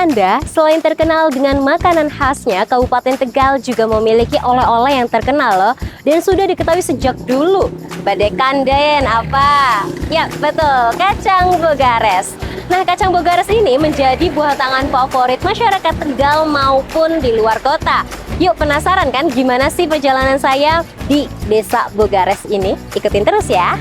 Anda, selain terkenal dengan makanan khasnya, Kabupaten Tegal juga memiliki oleh-oleh yang terkenal loh dan sudah diketahui sejak dulu. Badekan Den, apa? Ya, betul, kacang bogares. Nah, kacang bogares ini menjadi buah tangan favorit masyarakat Tegal maupun di luar kota. Yuk, penasaran kan gimana sih perjalanan saya di Desa Bogares ini? Ikutin terus ya.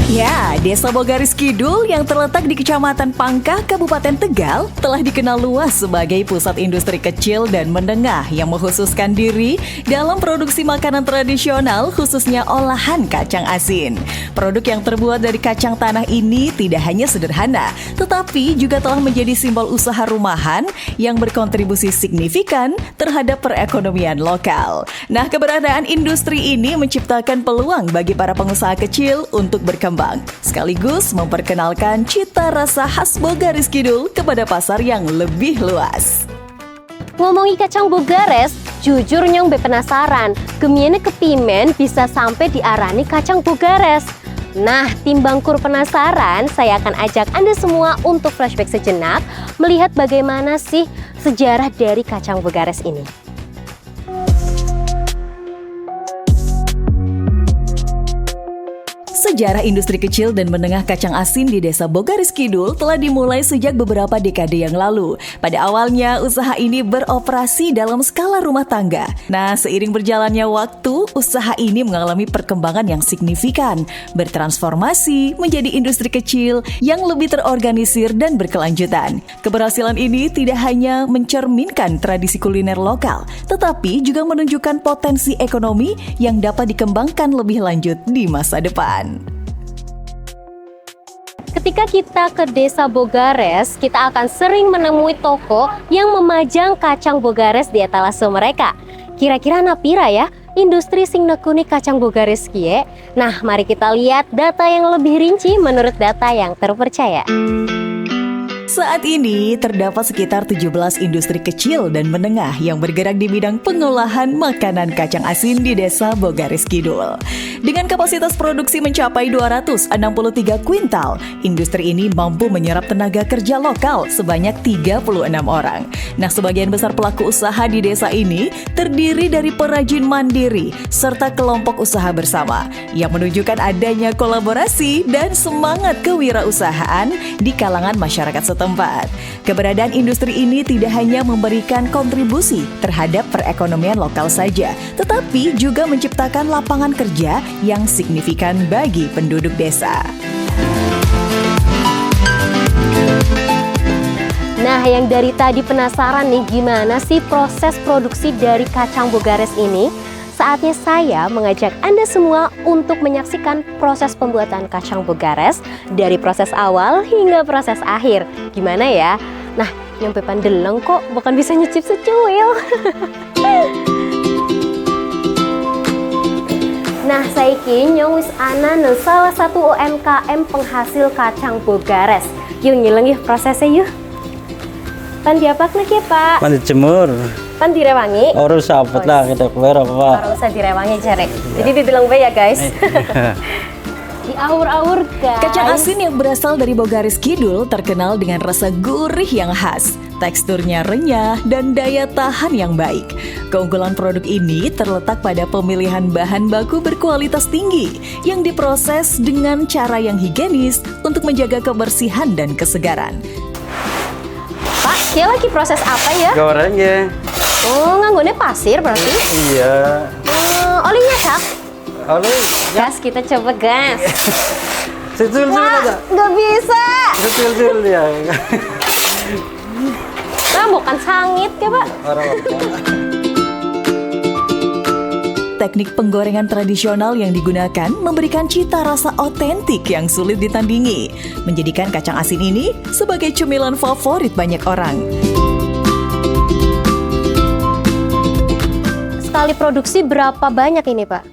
Ya, Desa Bogares Kidul yang terletak di Kecamatan Pangkah, Kabupaten Tegal telah dikenal luas sebagai pusat industri kecil dan menengah yang mengkhususkan diri dalam produksi makanan tradisional khususnya olahan kacang asin. Produk yang terbuat dari kacang tanah ini tidak hanya sederhana, tetapi juga telah menjadi simbol usaha rumahan yang berkontribusi signifikan terhadap perekonomian lokal. Nah, keberadaan industri ini menciptakan peluang bagi para pengusaha kecil untuk berkembang, sekaligus memperkenalkan cita rasa khas Bogares Kidul kepada pasar yang lebih luas. Ngomongi kacang bogares, jujur nyong be penasaran, gemiene kepimen bisa sampai diarani kacang bogares. Nah, timbang kur penasaran, saya akan ajak Anda semua untuk flashback sejenak, melihat bagaimana sih sejarah dari kacang bogares ini. Sejarah industri kecil dan menengah kacang asin di Desa Bogares Kidul telah dimulai sejak beberapa dekade yang lalu. Pada awalnya, usaha ini beroperasi dalam skala rumah tangga. Nah, seiring berjalannya waktu, usaha ini mengalami perkembangan yang signifikan, bertransformasi menjadi industri kecil yang lebih terorganisir dan berkelanjutan. Keberhasilan ini tidak hanya mencerminkan tradisi kuliner lokal, tetapi juga menunjukkan potensi ekonomi yang dapat dikembangkan lebih lanjut di masa depan. Ketika kita ke Desa Bogares, kita akan sering menemui toko yang memajang kacang bogares di etalase mereka. Kira-kira napira ya industri sing nekuni kacang bogares kie? Nah, mari kita lihat data yang lebih rinci menurut data yang terpercaya. Saat ini terdapat sekitar 17 industri kecil dan menengah yang bergerak di bidang pengolahan makanan kacang asin di Desa Bogares Kidul. Dengan kapasitas produksi mencapai 263 kuintal, industri ini mampu menyerap tenaga kerja lokal sebanyak 36 orang. Nah, sebagian besar pelaku usaha di desa ini terdiri dari perajin mandiri serta kelompok usaha bersama yang menunjukkan adanya kolaborasi dan semangat kewirausahaan di kalangan masyarakat setempat. Keberadaan industri ini tidak hanya memberikan kontribusi terhadap perekonomian lokal saja, tetapi juga menciptakan lapangan kerja yang signifikan bagi penduduk desa. Nah, yang dari tadi penasaran nih gimana sih proses produksi dari kacang bogares ini? Saatnya saya mengajak Anda semua untuk menyaksikan proses pembuatan kacang bogares dari proses awal hingga proses akhir. Gimana ya? Nah, nyampe pandeleng kok, bukan bisa nyicip secuil. Nah, saiki nyong wis ana nang salah satu UMKM penghasil kacang bogares. Yuk nyeleng yuk prosesnya yuk. Pan diapak nih ya Pak? Pan dijemur. Pan direwangi? Orang sabet lah kita keluar apa? Orang usah direwangi cari. Jadi dibilang bae ya guys. Diaur-aur guys. Kacang asin yang berasal dari Bogares Kidul terkenal dengan rasa gurih yang khas, teksturnya renyah, dan daya tahan yang baik. Keunggulan produk ini terletak pada pemilihan bahan baku berkualitas tinggi yang diproses dengan cara yang higienis untuk menjaga kebersihan dan kesegaran. Pak, dia lagi proses apa ya? Gorengnya. Oh, nganggone pasir berarti? Iya. Olinya Kak? Oli. Gas, kita coba gas. Setul Wah, aja. nggak bisa. Setul ya. Nah, bukan sangit ya Pak. Teknik penggorengan tradisional yang digunakan memberikan cita rasa otentik yang sulit ditandingi, menjadikan kacang asin ini sebagai cemilan favorit banyak orang. Sekali produksi berapa banyak ini Pak?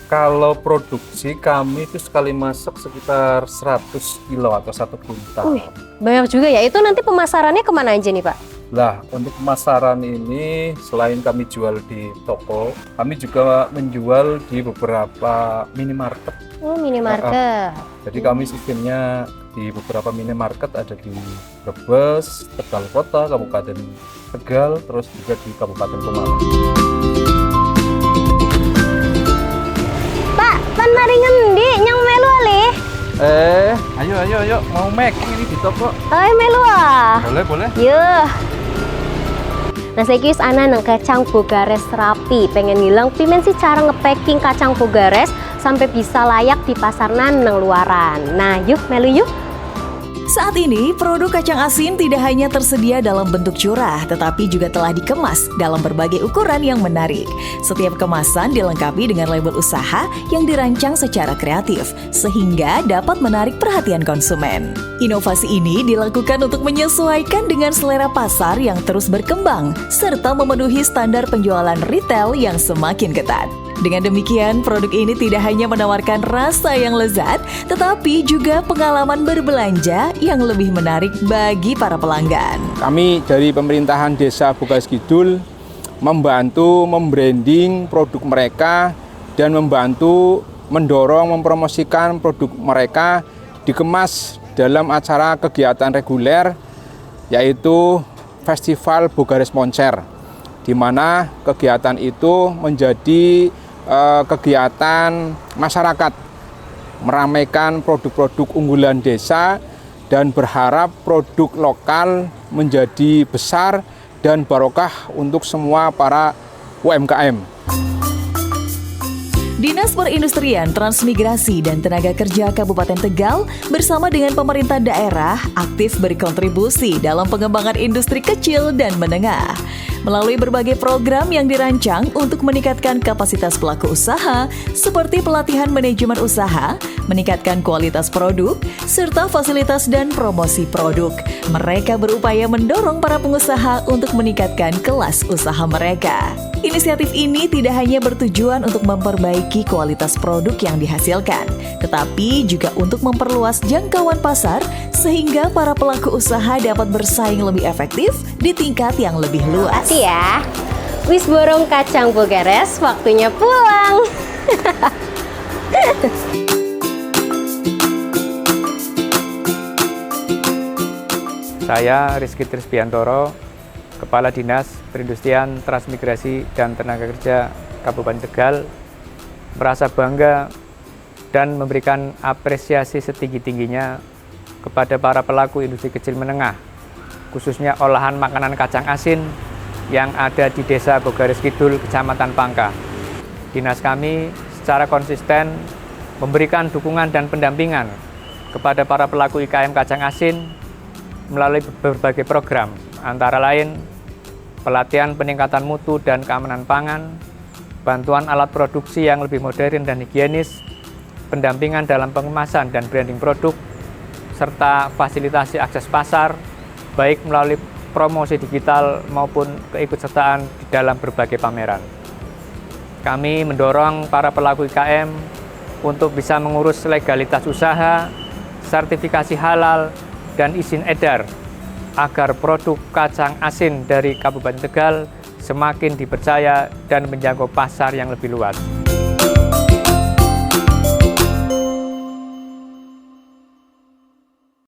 Kalau produksi kami itu sekali masak sekitar 100 kilo atau 1 kuintal. Banyak juga ya. Itu nanti pemasarannya kemana aja nih Pak? Lah, untuk pemasaran ini selain kami jual di toko, kami juga menjual di beberapa minimarket. Oh, minimarket. Jadi kami sistemnya di beberapa minimarket ada di Brebes, Tegal Kota, Kabupaten Tegal, terus juga di Kabupaten Pemalang. Pak, pan mari ngendi nyang melu ali? Ayo, mau making ini di toko. Melu ah. Boleh. Yuh. Nah, saya kis ana nang kacang bogares rapi. Pengen ngilang pimen sih cara ngepacking kacang bogares sampai bisa layak di pasaran nang luaran. Nah, yuk melu yuk. Saat ini, produk kacang asin tidak hanya tersedia dalam bentuk curah, tetapi juga telah dikemas dalam berbagai ukuran yang menarik. Setiap kemasan dilengkapi dengan label usaha yang dirancang secara kreatif, sehingga dapat menarik perhatian konsumen. Inovasi ini dilakukan untuk menyesuaikan dengan selera pasar yang terus berkembang, serta memenuhi standar penjualan retail yang semakin ketat. Dengan demikian, produk ini tidak hanya menawarkan rasa yang lezat, tetapi juga pengalaman berbelanja yang lebih menarik bagi para pelanggan. Kami dari pemerintahan Desa Bogares Kidul membantu membranding produk mereka dan membantu mendorong mempromosikan produk mereka dikemas dalam acara kegiatan reguler, yaitu Festival Bogares Moncer, di mana kegiatan itu menjadi kegiatan masyarakat meramaikan produk-produk unggulan desa dan berharap produk lokal menjadi besar dan barokah untuk semua para UMKM. Dinas Perindustrian, Transmigrasi, dan Tenaga Kerja Kabupaten Tegal bersama dengan pemerintah daerah aktif berkontribusi dalam pengembangan industri kecil dan menengah. Melalui berbagai program yang dirancang untuk meningkatkan kapasitas pelaku usaha seperti pelatihan manajemen usaha, meningkatkan kualitas produk, serta fasilitas dan promosi produk. Mereka berupaya mendorong para pengusaha untuk meningkatkan kelas usaha mereka. Inisiatif ini tidak hanya bertujuan untuk memperbaiki kualitas produk yang dihasilkan, tetapi juga untuk memperluas jangkauan pasar sehingga para pelaku usaha dapat bersaing lebih efektif di tingkat yang lebih luas. Makasih ya. Wis borong kacang bogares, waktunya pulang. Saya Rizky Trisbiantoro, Kepala Dinas Perindustrian, Transmigrasi, dan Tenaga Kerja Kabupaten Tegal, merasa bangga dan memberikan apresiasi setinggi-tingginya kepada para pelaku industri kecil menengah, khususnya olahan makanan kacang asin yang ada di Desa Bogares Kidul, Kecamatan Pangka. Dinas kami secara konsisten memberikan dukungan dan pendampingan kepada para pelaku IKM kacang asin melalui berbagai program, antara lain pelatihan peningkatan mutu dan keamanan pangan, bantuan alat produksi yang lebih modern dan higienis, pendampingan dalam pengemasan dan branding produk, serta fasilitasi akses pasar, baik melalui promosi digital maupun keikutsertaan di dalam berbagai pameran. Kami mendorong para pelaku IKM untuk bisa mengurus legalitas usaha, sertifikasi halal, dan izin edar, agar produk kacang asin dari Kabupaten Tegal semakin dipercaya dan menjangkau pasar yang lebih luas.